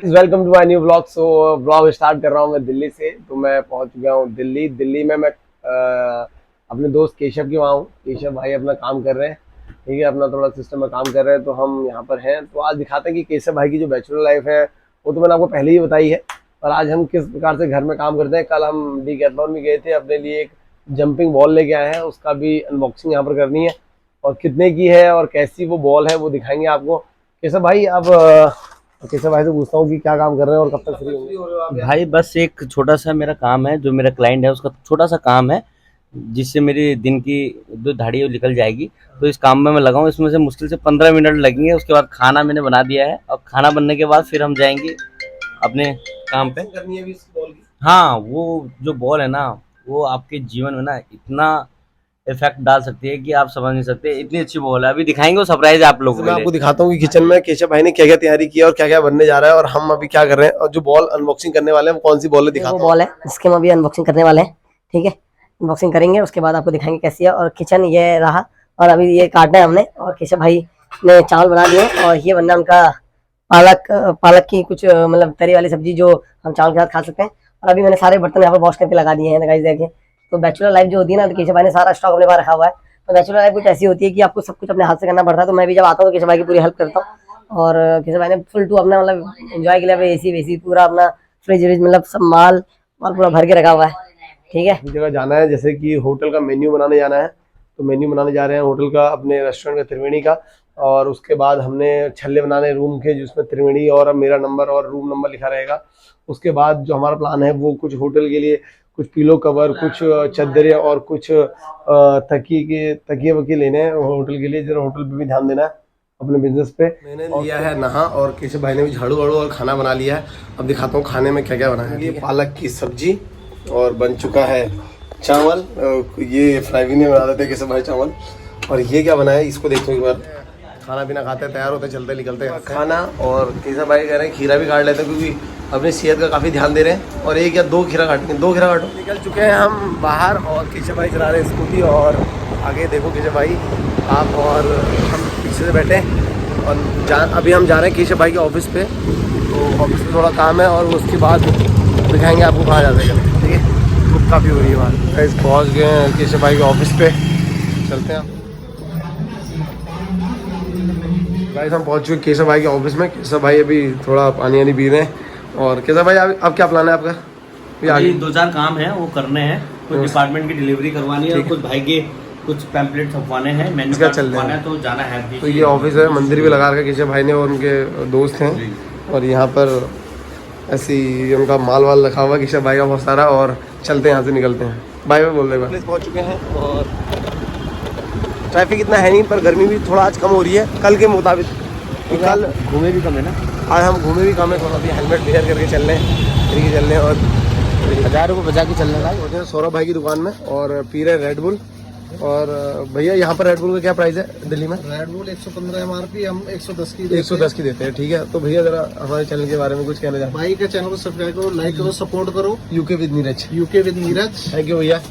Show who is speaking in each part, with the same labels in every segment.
Speaker 1: Welcome to my new blog. So blog start कर रहा हूँ मैं दिल्ली से। तो मैं पहुँच गया हूँ दिल्ली में। मैं अपने दोस्त केशव के वहाँ हूँ। केशव भाई अपना काम कर रहे हैं, ठीक है, अपना थोड़ा सिस्टम में काम कर रहे हैं, तो हम यहाँ पर हैं। तो आज दिखाते हैं कि केशव भाई की जो बैचलर लाइफ है वो तो मैंने आपको पहले ही बताई है, और आज हम किस प्रकार से घर में काम करते हैं। कल हम डिकैथलॉन में गए थे, अपने लिए एक जंपिंग बॉल लेके आए हैं, उसका भी अनबॉक्सिंग यहाँ पर करनी है, और कितने की है और कैसी वो बॉल है वो दिखाएंगे आपको। केशव भाई, अब केशव भाई से पूछता हूँ कि क्या काम कर रहे हैं और कब तक फ्री होंगे।
Speaker 2: भाई बस एक छोटा सा मेरा काम है, जो मेरा क्लाइंट है उसका छोटा सा काम है, जिससे मेरी दिन की 2 दिहाड़ी निकल जाएगी। तो इस काम में मैं लगा हूँ। इसमें से मुश्किल से 15 मिनट लगेंगे। उसके बाद खाना मैंने बना दिया है, और खाना बनने के बाद फिर हम जाएंगे अपने काम पे।
Speaker 1: करनी है इस बॉल की।
Speaker 2: हाँ, वो जो बॉल है ना, वो आपके जीवन में ना इतना इफेक्ट डाल सकती है कि आप समझ नहीं सकते। इतनी अच्छी बॉल है, अभी दिखाएंगे वो सरप्राइज है आप लोगों
Speaker 1: मैं
Speaker 2: के
Speaker 1: आपको
Speaker 2: लिए।
Speaker 1: दिखाता हूँ कि किचन में केशव भाई ने क्या क्या तैयारी की है और क्या क्या बनने जा रहा है, और हम अभी क्या कर रहे हैं, और जो बॉल अनबॉक्सिंग करने वाले हैं वो कौन सी बॉल है दिखाता
Speaker 3: वो
Speaker 1: हूँ।
Speaker 3: बॉल है जिसके हम अभी अनबॉक्सिंग करने वाले हैं। ठीक है, अनबॉक्सिंग करेंगे, उसके बाद आपको दिखाएंगे कैसी है। और किचन ये रहा, और अभी ये काटना है हमने। और केशव भाई ने चावल बना दिए, और ये बनना उनका पालक की कुछ मतलब तरी वाली सब्जी, जो हम चावल के साथ खा सकते हैं। और अभी मैंने सारे बर्तन यहाँ पर वॉश करके लगा दिए हैं गाइस, देखिए। तो बैचलर लाइफ जो होती है ना, तो केशव भाई ने सारा स्टॉक अपने पास रखा हुआ है। तो बैचलर लाइफ कुछ ऐसी होती है कि आपको सब कुछ अपने हाथ से करना पड़ता है। तो मैं भी जब आता हूँ तो केशव भाई की पूरी हेल्प करता हूँ। और केशव भाई ने फुल टू अपना मतलब एंजॉय के लिए एसी वेसी पूरा अपना फ्रिज मतलब सब माल पूरा भर के रखा हुआ है। ठीक है,
Speaker 1: जगह जाना है, जैसे कि होटल का मेन्यू बनाने जाना है। तो मेन्यू बनाने जा रहे हैं होटल का, अपने रेस्टोरेंट का, त्रिवेणी का। और उसके बाद हमने छल्ले बनाने रूम के, जिसमें त्रिवेणी और मेरा नंबर और रूम नंबर लिखा रहेगा। उसके बाद जो हमारा प्लान है वो कुछ होटल के लिए कुछ पिलो कवर, कुछ चद्दरें और कुछ तकिए वकिए लेने हैं होटल के लिए। जरा होटल पे भी ध्यान देना है, अपने बिजनेस पे। मैंने लिया है नहा, और केशव भाई ने भी झाड़ू वाड़ू और खाना बना लिया है। अब दिखाता हूँ खाने में क्या क्या बना है। ये पालक की सब्जी, और बन चुका है चावल। ये फ्राई भी नहीं बना देते केशव भाई चावल। और ये क्या बना है इसको देखो एक बार। खाना पीना खाते हैं, तैयार होते चलते निकलते हैं खाना। और केशव भाई कह रहे हैं खीरा भी काट लेते हैं, क्योंकि अपनी सेहत का काफ़ी ध्यान दे रहे हैं। और 1 या 2 खीरा काटेंगे, 2 खीरा काटो। निकल चुके हैं हम बाहर, और केशव भाई चला रहे हैं स्कूटी। और आगे देखो केशव भाई आप, और हम पीछे से बैठे हैं। और अभी हम जा रहे हैं केशव भाई के ऑफिस पे। तो ऑफिस में थोड़ा काम है, और उसके बाद दिखाएंगे आपको कहाँ जाते हैं। ठीक है, धूप काफ़ी हो रही है बाहर। पहुँच गए हैं केशव भाई के ऑफिस पे, चलते हैं। गाइस हम पहुँच चुके केशव भाई के ऑफिस में। केशव भाई अभी थोड़ा पानी पी रहे हैं। और केशव भाई अब क्या प्लान है आपका?
Speaker 2: अभी 2-4 काम है वो करने हैं। कुछ डिपार्टमेंट की डिलीवरी करवानी है, और कुछ भाई के कुछ पैम्पलेट छपवाने हैं, मेन्यू कार्ड छपवाना है, तो जाना है अभी।
Speaker 1: तो ये ऑफिस है, मंदिर भी लगा रखा केशव भाई ने, और उनके दोस्त हैं। और यहाँ पर ऐसी उनका माल वाल रखा हुआ केशव भाई का बहुत सारा। और चलते हैं यहाँ से, निकलते हैं। बाय बाय बोल रहे हैं। पहुँच चुके हैं, और ट्रैफिक इतना है नहीं, पर गर्मी भी थोड़ा आज कम हो रही है कल के मुताबिक। कल
Speaker 2: घूमे भी कम है ना,
Speaker 1: आज हम घूमे भी कम है थोड़ा। भी हेलमेट वेयर करके चल रहे हैं, फिर चल रहे हैं। और
Speaker 2: 1000 रुपये बचा के चलने का।
Speaker 1: पहुंचे हैं सौरभ भाई की दुकान में, और पी रहे रेड बुल। और भैया यहाँ पर रेड बुल का क्या प्राइस है दिल्ली में?
Speaker 4: रेड बुल 115 MRP, हम 110 की
Speaker 1: 110 की देते हैं। ठीक है, तो भैया जरा हमारे चैनल के बारे में कुछ कहना चाहते
Speaker 4: भाई का चैनल को सब्सक्राइब करो, लाइक करो, सपोर्ट करो।
Speaker 1: हैं? UK with Neeraj.
Speaker 4: UK with Neeraj.
Speaker 1: Thank you भैया।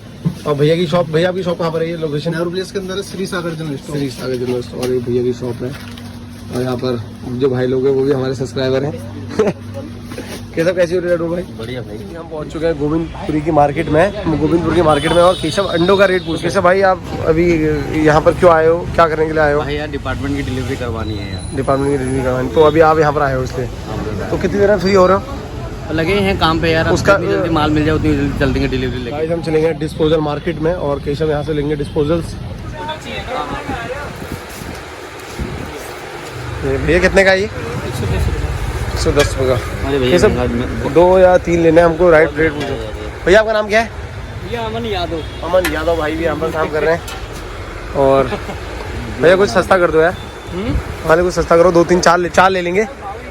Speaker 1: और भैया की शॉप, भैया आपकी शॉप कहाँ पर है? ये लोकेशन
Speaker 4: नेहरू प्लेस के अंदर है, श्री सागर जनरल स्टोर।
Speaker 1: श्री सागर जनरल स्टोर, और ये भैया की शॉप है। और यहाँ पर जो भाई लोग हैं वो भी हमारे सब्सक्राइबर हैं। कैसा कैसी हो रही है रेड बुल भाई?
Speaker 2: बढ़िया भाई।
Speaker 1: हम पहुंच चुके हैं गोविंदपुरी की मार्केट में, गोविंदपुर की मार्केट में। और केशव अंडों का रेट पूछ। केशव भाई आप अभी यहाँ पर क्यों आए हो, क्या करने के लिए आए हो?
Speaker 2: भाई यार डिपार्टमेंट की डिलीवरी करवानी है यार।
Speaker 1: डिपार्टमेंट की डिलीवरी करवानी, तो अभी आप यहाँ पर आए हो इसलिए। तो कितनी देर में फ्री हो रहे हो?
Speaker 2: लगे हैं काम पे यार,
Speaker 1: उसका
Speaker 2: जितनी जल्दी माल मिल जाए उतनी जल्दी चल देंगे डिलीवरी लेके।
Speaker 1: गाइस हम चलेंगे डिस्पोजल मार्केट में, और केशव यहाँ से लेंगे डिस्पोजल्स। भैया कितने का है ये? 110 रुपये का।
Speaker 2: अरे
Speaker 1: ये सब 2 या 3 लेने हैं हमको, राइट रेट पूछो। भैया आपका नाम क्या है?
Speaker 2: भैया अमन यादव।
Speaker 1: अमन यादव भाई भी यहाँ पर काम कर रहे हैं। और भैया कुछ सस्ता कर दो यार, हमारे कुछ सस्ता करो। 2-3 चार ले लेंगे।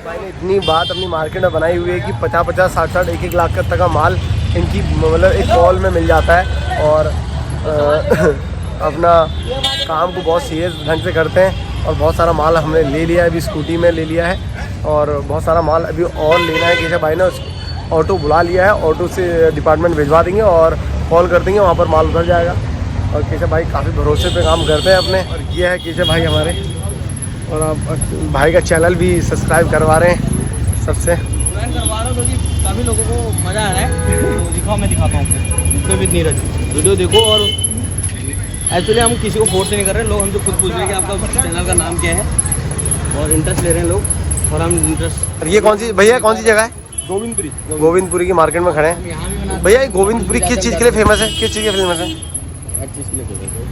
Speaker 1: भाई ने इतनी बात अपनी मार्केट में बनाई हुई है कि 50-50, 60-60, 1-1 लाख तक का माल इनकी मतलब एक कॉल में मिल जाता है। और अपना काम को बहुत सीरियस ढंग से करते हैं। और बहुत सारा माल हमने ले लिया है, अभी स्कूटी में ले लिया है। और बहुत सारा माल अभी और लेना है। केशव भाई ने ऑटो बुला लिया है, ऑटो से डिपार्टमेंट भिजवा देंगे और कॉल कर देंगे, वहाँ पर माल उतर जाएगा। और केशव भाई काफ़ी भरोसे पे काम करते हैं अपने। और ये है केशव भाई हमारे, और आप भाई का चैनल भी सब्सक्राइब करवा रहे हैं सबसे।
Speaker 2: प्लान करवा रहा हूँ क्योंकि काफ़ी लोगों को मज़ा आ रहा है। तो दिखाओ, मैं दिखाता हूँ तो विद नीरज वीडियो देखो। और एक्चुअली हम किसी को फोर्स नहीं कर रहे, लोग हमसे खुद पूछ रहे हैं कि आपका चैनल का नाम क्या है और इंटरेस्ट ले रहे हैं लोग, और हम इंटरेस्ट।
Speaker 1: ये कौन सी भैया, कौन सी जगह है?
Speaker 2: गोविंदपुरी।
Speaker 1: गोविंदपुरी की मार्केट में खड़े हैं
Speaker 2: यहाँ भी बनाते
Speaker 1: भैया। ये गोविंदपुरी किस चीज़ के लिए फेमस है? किस चीज़ के लिए फेमस है?
Speaker 2: हर चीज़ के लिए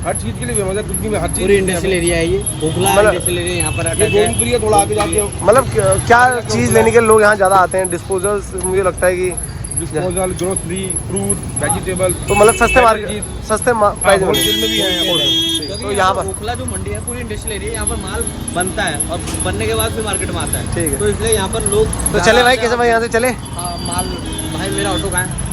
Speaker 5: हर चीज़ के लिए फेमस है, कुछ भी हर चीज़
Speaker 2: पूरी इंडस्ट्रियल एरिया है ये। ओखला
Speaker 1: मतलब-
Speaker 2: इंडस्ट्रियल एरिया यहाँ पर अटैच है।
Speaker 5: गोविंदपुरी है, थोड़ा आगे जाके
Speaker 1: मतलब क्या चीज़ लेने के लिए लोग यहाँ ज़्यादा आते हैं? डिस्पोजल्स, मुझे लगता है कि
Speaker 5: डिस्पोजल, ग्रोसरी, फ्रूट, वेजिटेबल,
Speaker 1: तो मतलब सस्ते मार्केट, सस्ते प्राइस में।
Speaker 5: होलसेल में भी है।
Speaker 1: तो यहाँ पर
Speaker 2: ओखला जो मंडी है पूरी इंडस्ट्रियल एरिया, यहाँ पर माल बनता है और बनने के बाद फिर मार्केट में आता है।
Speaker 1: ठीक है।
Speaker 2: तो इसलिए यहाँ पर लोग
Speaker 1: तो चले भाई, कैसे भाई यहाँ से चले?
Speaker 2: हाँ, माल भाई मेरा ऑटो का है।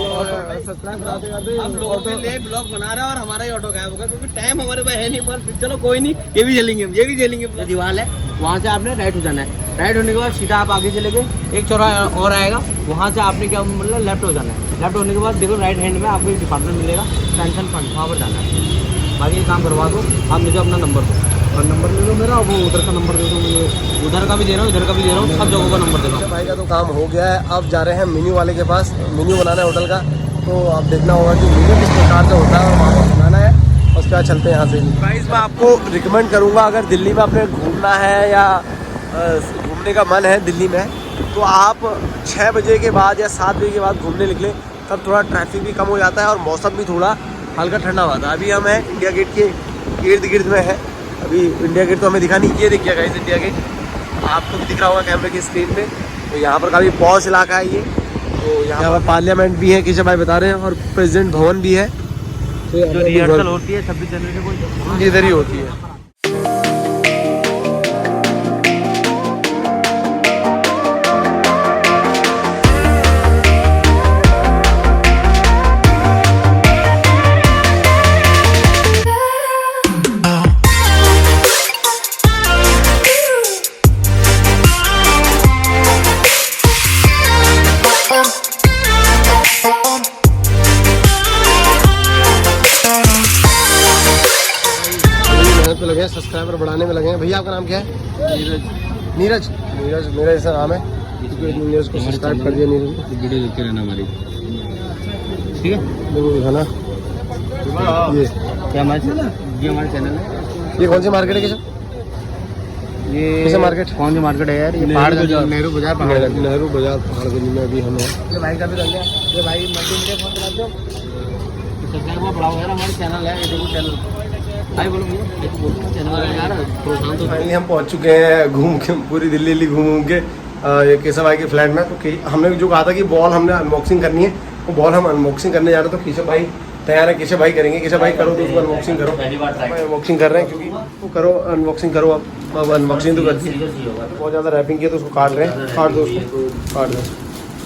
Speaker 2: हम लोगों के लिए ब्लॉग बना रहे हैं और हमारा ही ऑटो गायब होगा क्योंकि टाइम हमारे पास है नहीं। पर चलो कोई नहीं, ये भी चलेंगे, ये भी चलेंगे। दीवार है, वहाँ से आपने राइट हो जाना है। राइट होने के बाद सीधा आप आगे चले गए, एक चौराहा और आएगा, वहाँ से आपने क्या मतलब लेफ्ट हो जाना है। लेफ्ट होने के बाद देखो राइट हैंड में आपको एक डिपार्टमेंट मिलेगा, पेंशन फंड, वहाँ पर जाना है। बाकी ये काम करवा दो, आप मुझे अपना नंबर दो और नंबर ले लो मेरा, वो उधर का नंबर दे दो मुझे, उधर का भी दे रहा हूँ, इधर का भी दे रहा हूँ, सब जगहों का नंबर दे रहा हूँ।
Speaker 1: भाई का तो काम हो गया है, अब जा रहे हैं मेन्यू वाले के पास। मेन्यू बनाना है होटल का, तो आप देखना होगा कि मेन्यू किस प्रकार से होता है और वहाँ पर बनाना है। उसके बाद चलते हैं यहाँ से। गाइस मैं आपको रिकमेंड करूँगा, अगर दिल्ली में आपने घूमना है या घूमने का मन है दिल्ली में, तो आप 6 बजे के बाद या 7 बजे के बाद घूमने निकले, तब थोड़ा ट्रैफिक भी कम हो जाता है और मौसम भी थोड़ा हल्का ठंडा हुआ था। अभी हम हैं इंडिया गेट के इर्द गिर्द में है। अभी इंडिया गेट तो हमें दिखा नहीं, ये दिख गया गाइस इंडिया गेट, आपको भी दिख रहा होगा कैमरे की स्क्रीन पे। तो यहाँ पर काफ़ी पॉश इलाका है ये। तो यहाँ पर पार्लियामेंट भी है, केशव भाई बता रहे हैं, और प्रेसिडेंट भवन भी है। तो
Speaker 2: जो रिहर्सल होती है 26 जनवरी को
Speaker 1: इधर ही होती है। लगे हैं, सब्सक्राइबर बढ़ाने में लगे हैं। भैया आपका नाम क्या है? नीरज। नीरज मेरा ऐसा नाम है, नीरज को सब्सक्राइब कर दिया। नीरज को
Speaker 2: वीडियो देखते रहना हमारी, ठीक है?
Speaker 1: है ना? ये
Speaker 2: क्या हमारे चैनल है।
Speaker 1: ये कौन सी मार्केट है केशव?
Speaker 2: ये
Speaker 1: कैसे मार्केट?
Speaker 2: कौन सी मार्केट है यार? ये पहाड़ नेहरू बाजार,
Speaker 1: नेहरू बाजार पहाड़गंज में अभी हम हैं।
Speaker 2: ये भाई का भी रख लिया, ये भाई मल्टीमीडिया फोन चला दो, सब्सक्राइब बढ़ाओ यार, हमारे चैनल है, ये देखो चैनल। भाई बोलो चैनल है यार, प्रोग्राम तो
Speaker 1: फाइनली हम पहुंच चुके हैं घूम के, पूरी दिल्ली घूम के ये केशव भाई के फ्लैट में। तो हमने जो कहा था कि बॉल हमने अनबॉक्सिंग करनी है, वो बॉल हम अनबॉक्सिंग करने जा रहे हैं। तो केशव भाई तैयार है, केशव भाई करेंगे। केशव भाई करो तो उसको अनबॉक्सिंग करो। अनबॉक्सिंग कर रहे हैं क्योंकि वो करो, अनबॉक्सिंग करो। अब अनबॉक्सिंग तो करती है, बहुत ज़्यादा रैपिंग किया तो उसको काट रहे हैं। काट दो उसको, काट दो।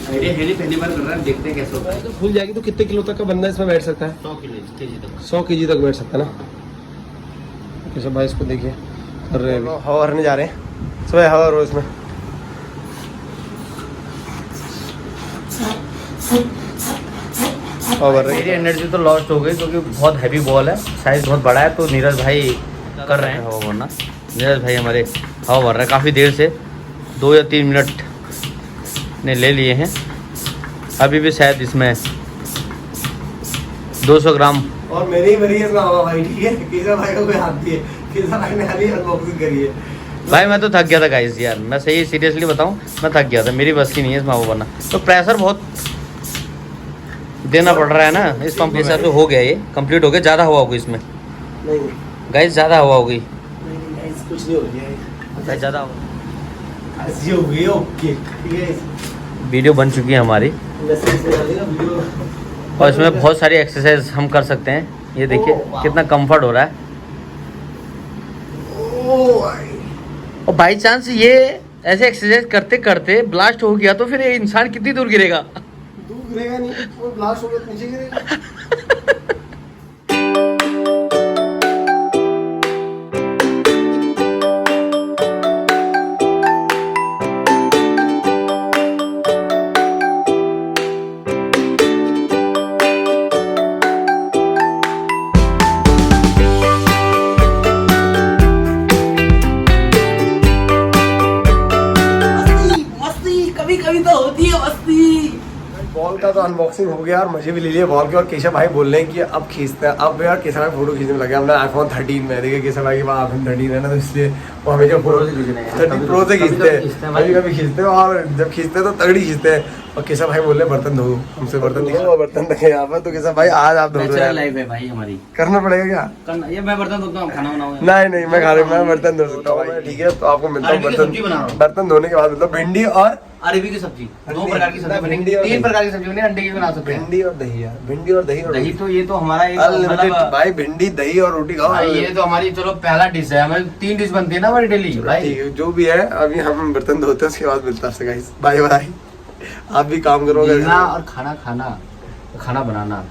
Speaker 2: पहली बार कर रहे हैं, देखते हैं कैसे होता है।
Speaker 1: तो खुल जाएगी तो कितने किलो तक का बंदा इसमें बैठ सकता है?
Speaker 2: 100 केजी तक,
Speaker 1: 100 केजी तक बैठ सकता है ना। केशव भाई इसको देखिए कर रहे हैं, हवा भरने जा रहे हैं। सुबह हवा रो इसमें।
Speaker 2: मेरी एनर्जी तो लॉस्ट हो गई क्योंकि बहुत हैवी बॉल है, साइज बहुत बड़ा है। तो नीरज भाई कर रहे हैं हवा भरना। नीरज भाई हमारे हवा भर रहे हैं काफ़ी देर से, 2 या 3 मिनट ने ले लिए हैं। अभी भी शायद इसमें 200 ग्राम।
Speaker 1: और मेरी ही मरी है इसमें हवा भाई, ठीक है? केशव भाई को कोई हाथ दिए, केशव भाई ने खाली अनबॉक्सिंग करी है।
Speaker 2: भाई मैं तो थक गया था गाइस यार, मैं सही सीरियसली बताऊं, मैं थक गया था, मेरी बस की नहीं है इसमें हवा भरना। तो प्रेशर बहुत देना पड़ रहा है ना इस पंप के हिसाब से। हो गया, ये कंप्लीट हो गया। ज़्यादा हवा होगी इसमें
Speaker 1: नहीं
Speaker 2: गाइस, ज़्यादा हवा होगी
Speaker 1: नहीं गाइस, कुछ नहीं हो गया
Speaker 2: गाइस, ज़्यादा हवा।
Speaker 1: ऐसी हो गई, ओके ठीक है।
Speaker 2: वीडियो बन चुकी है हमारी
Speaker 1: मैसेज में डाल देगा वीडियो।
Speaker 2: और इसमें बहुत सारी एक्सरसाइज हम कर सकते हैं। ये देखिए कितना कंफर्ट हो रहा है। और बाई चांस ये ऐसे एक्सरसाइज करते करते ब्लास्ट हो गया तो फिर ये इंसान कितनी दूर गिरेगा?
Speaker 1: दूर गिरेगा नहीं, वो ब्लास्ट हो गया तो नीचे गिरेगा।
Speaker 3: कभी कभी तो होती है मस्ती।
Speaker 1: बॉल का तो अनबॉक्सिंग हो गया और मजे भी ले लिए बॉल के। और केशव भाई बोल रहे हैं कि अब खींचते हैं। अब यार केशव भाई फोटो खींचने में लगे। हमने iPhone 13 में देखिए केशव भाई के पास iPhone 13 है ना, तो इसलिए वो हमेशा फोटो 13 प्रो से खींचते हैं, कभी कभी खींचते हैं। और जब खींचते हैं तो तगड़ी खींचते हैं। और केशव भाई बोल रहे बर्तन धो, हमसे बर्तन दिखाओ, बर्तन रखे यहाँ पर। तो केशव भाई आज आप धो रहे हैं,
Speaker 2: लाइफ है भाई हमारी,
Speaker 1: करना पड़ेगा क्या?
Speaker 2: करना ये मैं बर्तन धोता हूँ, खाना बनाऊंगा।
Speaker 1: नहीं मैं बर्तन धो सकता हूँ। ठीक है, तो आपको मिलता हूँ बर्तन धोने के बाद। मतलब भिंडी और
Speaker 2: अरबी की सब्जी, 2 प्रकार की सब्जी बनेगी, 3 प्रकार की सब्जी बनेगी, अंडे की बना सकते हैं।
Speaker 1: भिंडी और दही है, भिंडी और दही और
Speaker 2: दही तो ये तो हमारा एक
Speaker 1: अनलिमिटेड भाई। भिंडी दही और रोटी खाओ
Speaker 2: भाई, ये तो हमारी चलो पहला डिश है, हमारी 3 डिश बनती है ना हमारी डेली भाई।
Speaker 1: ठीक है, जो भी है अभी हम बर्तन धोते हैं, उसके बाद मिलता है गाइस। Bye bye. आप भी काम करोगे
Speaker 2: और खाना बनाना।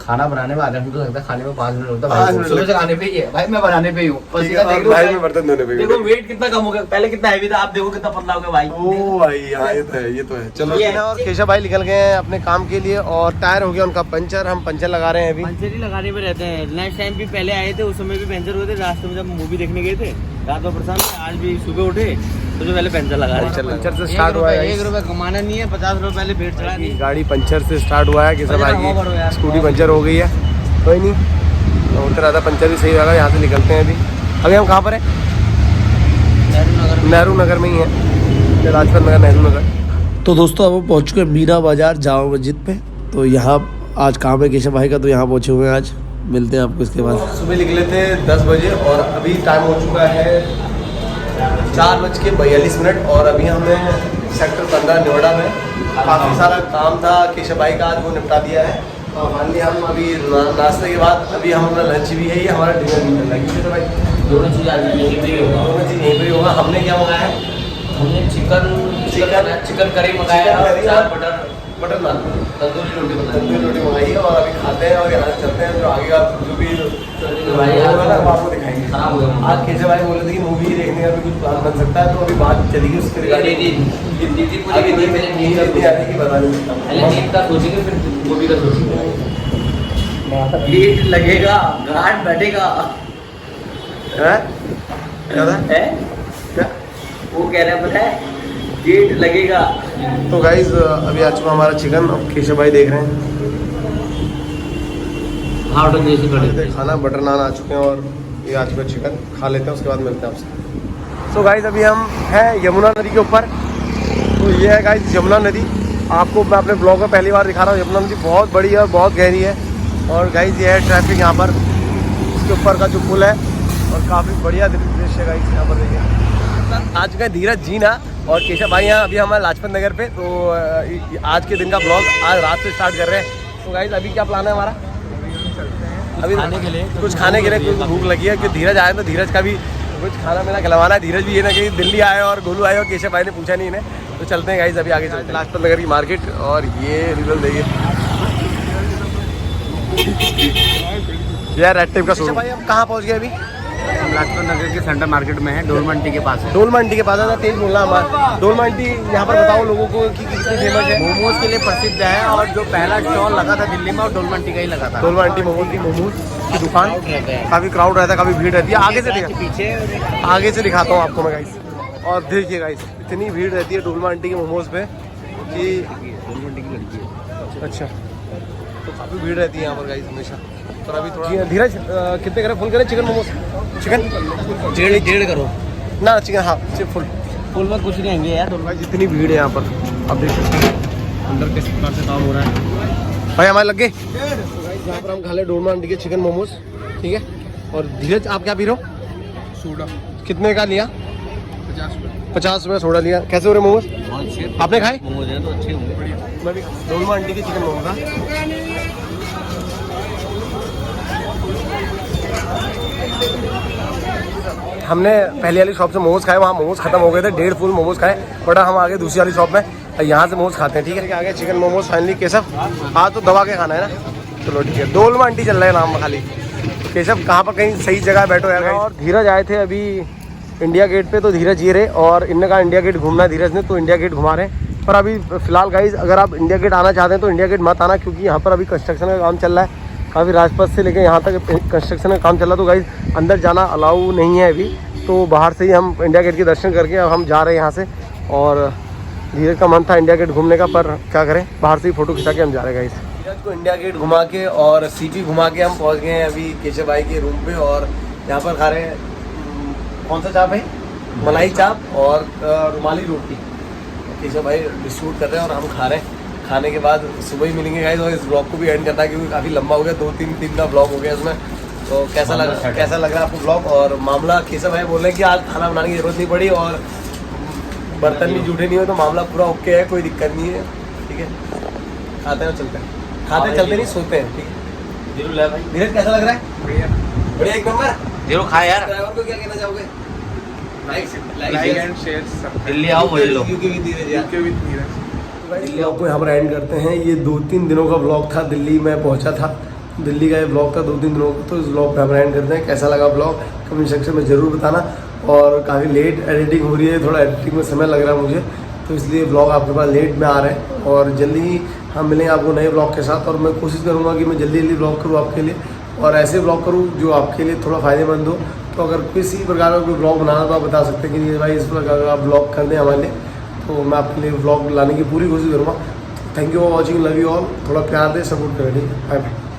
Speaker 2: खाना बनाने में आधा घंटा लगता है, खाने में 5 मिनट होता है भाई। सुबह से खाने पे ही है भाई, मैं बनाने पे ही हूँ।
Speaker 1: भाई मैं बर्तन धोने पे
Speaker 2: देखो वेट कितना कम हो गया, पहले कितना हैवी था, आप देखो कितना पतला हो गया भाई।
Speaker 1: ओ भाई हाँ, ये तो है। चलो और केशव भाई निकल गए हैं अपने काम के लिए और टायर हो गया उनका पंचर। हम पंचर लगा रहे हैं अभी।
Speaker 2: पंचर ही लगाने में रहते हैं। नेक्स्ट टाइम भी पहले आए थे, उस समय भी पंचर हुए थे रास्ते में, जब मूवी देखने गए थे। रात में परेशान थे, आज भी सुबह उठे तो जो पहले पंचर लगा रहे।
Speaker 1: पंचर से स्टार्ट हुआ है।
Speaker 2: 1 रुपए कमाना नहीं है, 50 रुपए पहले भेड़ चढ़ा दी।
Speaker 1: गाड़ी पंचर से स्टार्ट हुआ है। केशव भाई की स्कूटी पंचर हो गई है, कोई नहीं, तो उतर रहा था। पंचर भी सही होगा। यहाँ से निकलते हैं अभी हम कहाँ पर हैं? नेहरू नगर में ही है, लाजपत नगर, नेहरू नगर। तो दोस्तों अब हम पहुँच चुके हैं मीना बाजार जामा मस्जिद पे। तो यहाँ आज काम है केशव भाई का, तो यहाँ पहुँचे हुए हैं आज। मिलते हैं आपको इसके बाद। सुबह निकले थे 10 बजे और अभी टाइम हो चुका है 4:42। और अभी हमने सेक्टर 15 नोएडा में काफ़ी सारा काम था केशव भाई का, आज वो निपटा दिया है। और फाइनली हम अभी नाश्ते के बाद अभी हमारा लंच भी है, ये हमारा डिनर भी चल रहा है। तो भाई
Speaker 2: दोनों चीज़ आज यहीं पे ही होगा।
Speaker 1: दोनों चीज़ यहीं पर ही होगा। हमने क्या मंगाया है?
Speaker 2: हमने चिकन करी मंगाया है, 4 बटर नान, तंदूरी रोटी
Speaker 1: मंगाई है। और अभी खाते हैं और यहाँ से चलते हैं, जो आगे का जो भी होगा ना वो आपको दिखाएंगे। आज केशव भाई बोल रहे थे कि मूवी देखने का भी कुछ प्लान बन सकता है, तो अभी बात चलेगी उसके रिगार्डिंग। अभी नींद आने की बता नहीं सकता।
Speaker 2: पहले नींद का सोचेंगे, फिर मूवी का सोचेंगे। गेट लगेगा, घाट बैठेगा
Speaker 1: है क्या था?
Speaker 2: है
Speaker 1: क्या
Speaker 2: वो कह रहे हैं पता है, गेट लगेगा।
Speaker 1: तो गाइज अभी आ चुका हमारा चिकन। अब केशव भाई देख रहे हैं खाना। बटर नान आ चुके हैं और ये आ चुका चिकन। खा लेते हैं, उसके बाद मिलते हैं आपसे। तो गाइज अभी हम हैं यमुना नदी के ऊपर। तो ये है गाइज यमुना नदी। आपको मैं अपने ब्लॉग में पहली बार दिखा रहा हूँ। यमुना नदी बहुत बड़ी है और बहुत गहरी है। और गाइज ये है ट्रैफिक यहाँ पर, इसके ऊपर का जो पुल है। और काफ़ी बढ़िया दृश्य गाइज यहाँ पर देखिए। आ चुका है धीरज जी ना और केशव भाई यहाँ। अभी हमारे लाजपत नगर पे। तो आज के दिन का ब्लॉग आज रात से स्टार्ट कर रहे हैं। तो गाइज अभी क्या प्लान है हमारा? अभी खाने के लिए कुछ भूख लगी है, क्योंकि धीरज आए तो धीरज का भी कुछ खाना पीना खिलवाना है। धीरज भी ये ना कि दिल्ली आए और गोलू आए और केशव भाई ने पूछा नहीं इन्हें। तो चलते हैं गाइज, अभी आगे चलते हैं लाजपत नगर की मार्केट। और ये रिजल्ट देखिए यार, रेड टेप का शोरूम। भाई हम कहाँ पहुँच गए अभी?
Speaker 2: लाजपत नगर के सेंटर मार्केट में है, डोल मंडी के पास है।
Speaker 1: डोल मंडी के पास है, तेज बोलना हमारा। डोल मंडी यहाँ पर बताओ लोगों को कि कितनी फेमस है।
Speaker 2: मोमोज के लिए प्रसिद्ध है और जो पहला स्टॉल लगा था दिल्ली में, और डोल मंडी का ही लगा था।
Speaker 1: डोल मंडी मोमोज की दुकान। काफी क्राउड रहता है, काफी भीड़ रहती है। आगे से दिखाता हूँ आपको मैं गाइस। और देखिए गाइस, इतनी भीड़ रहती है डोल मंडी के मोमोज पे कि अच्छा, तो काफी भीड़ रहती है यहाँ पर गाइस हमेशा। और अभी थोड़ा धीरज कितने करें? फुल करें चिकन मोमोज? चिकन
Speaker 2: 1.5 करो
Speaker 1: ना, चिकन हाँ फुल
Speaker 2: में कुछ नहीं आएंगे यार।
Speaker 1: भाई जितनी भीड़ है यहाँ पर आप देख सकते हैं। अंदर किस प्रकार से काम हो रहा है भाई, हमारे लग गए। यहाँ पर हम खा ले डोल मंडी के चिकन मोमोज, ठीक है। और धीरज आप क्या पी रहे हो?
Speaker 4: सोडा।
Speaker 1: कितने का लिया? 50 रुपये सोडा लिया। कैसे हो रहे मोमोज? आपने खाए?
Speaker 2: मोमोज हैं तो अच्छे होंगे।
Speaker 1: मैं भी डोल मंडी के चिकन मोमोज था। हमने पहली वाली शॉप से मोमोज खाए, वहाँ मोमोज खत्म हो गए थे, 1.5 फुल मोमोज खाए। बट हम आगे दूसरी वाली शॉप में यहाँ से मोमोज खाते हैं, ठीक है। आगे चिकन मोमोज फाइनली। केशव हाँ तो दबा के खाना है ना, चलो ठीक है। डोल मंडी चल रहा है नाम खाली। केशव कहाँ पर कहीं सही जगह बैठो यार। और धीरज आए थे अभी इंडिया गेट पे, तो धीरज ये रहे और इनने कहा इंडिया गेट घूमना है धीरज ने, तो इंडिया गेट घुमा रहे हैं। पर अभी फिलहाल गाइज अगर आप इंडिया गेट आना चाहते हैं तो इंडिया गेट मत आना, क्योंकि यहाँ पर अभी कंस्ट्रक्शन का काम चल रहा है। काफ़ी राजपथ से लेकर यहाँ तक कंस्ट्रक्शन का काम चल रहा है, तो गाइज अंदर जाना अलाउ नहीं है अभी। तो बाहर से ही हम इंडिया गेट के दर्शन करके अब हम जा रहे हैं यहाँ से। और धीरज का मन था इंडिया गेट घूमने का, पर क्या करें, बाहर से ही फोटो खिंचा के हम जा रहे हैं गाइस। धीरज को इंडिया गेट घुमा के और सीपी घुमा के हम पहुंच गए हैं अभी केशव भाई के रूम पे, और यहाँ पर खा रहे हैं कौन सा चाप है, मलाई चाप और रुमाली रोटी। केशव भाई डिस्ट्रीब्यूट कर रहे हैं और हम खा रहे हैं। खाने के बाद सुबह ही मिलेंगे गाइस, और इस ब्लॉग को भी एंड करना है क्योंकि काफ़ी लंबा हो गया, 2-3 दिन का ब्लॉग हो गया इसमें। तो कैसा लग रहा है आपको ब्लॉग? और मामला केशव भाई बोल रहे हैं कि आज खाना बनाने की जरूरत नहीं पड़ी और बर्तन भी जूठे नहीं हुए, तो मामला पूरा ओके है, कोई दिक्कत नहीं है। ठीक है, खाते हैं चलते हैं, खाते चलते नहीं सोते हैं। ठीक है
Speaker 2: जीरो ले भाई,
Speaker 1: धीरज कैसा लग रहा है? बढ़िया एक नंबर।
Speaker 2: जीरो खा यार,
Speaker 1: ड्राइवर को क्या कहना चाहोगे?
Speaker 5: लाइक एंड शेयर
Speaker 2: दिल्ली आओ बोल लो।
Speaker 1: धीरज यार
Speaker 5: विद नीरज।
Speaker 1: ब्लॉग को यहाँ पर एंड करते हैं। ये 2-3 दिनों का ब्लॉग था, दिल्ली में पहुँचा था, दिल्ली का ये ब्लॉग था 2-3 दिनों का। तो इस ब्लॉग पे हम एंड करते हैं। कैसा लगा ब्लॉग कमेंट सेक्शन में ज़रूर बताना। और काफ़ी लेट एडिटिंग हो रही है, थोड़ा एडिटिंग में समय लग रहा है मुझे, तो इसलिए ब्लॉग आपके पास लेट में आ रहे हैं। और जल्दी ही हम मिलेंगे आपको नए ब्लॉग के साथ, और मैं कोशिश करूँगा कि मैं जल्दी जल्दी ब्लॉग करूँ आपके लिए, और ऐसे ब्लॉग करूँ जो आपके लिए थोड़ा फ़ायदेमंद हो। तो अगर किसी प्रकार का कोई ब्लॉग बनाना तो आप बता सकते हैं कि भाई इस प्रकार का ब्लॉग कर दें हमारे लिए, तो मैं आपके लिए ब्लॉग लाने की पूरी कोशिश करूँगा। Thank you for watching, love you all. थोड़ा प्यार दें, सपोर्ट करें। ठीक है, बाय बाय।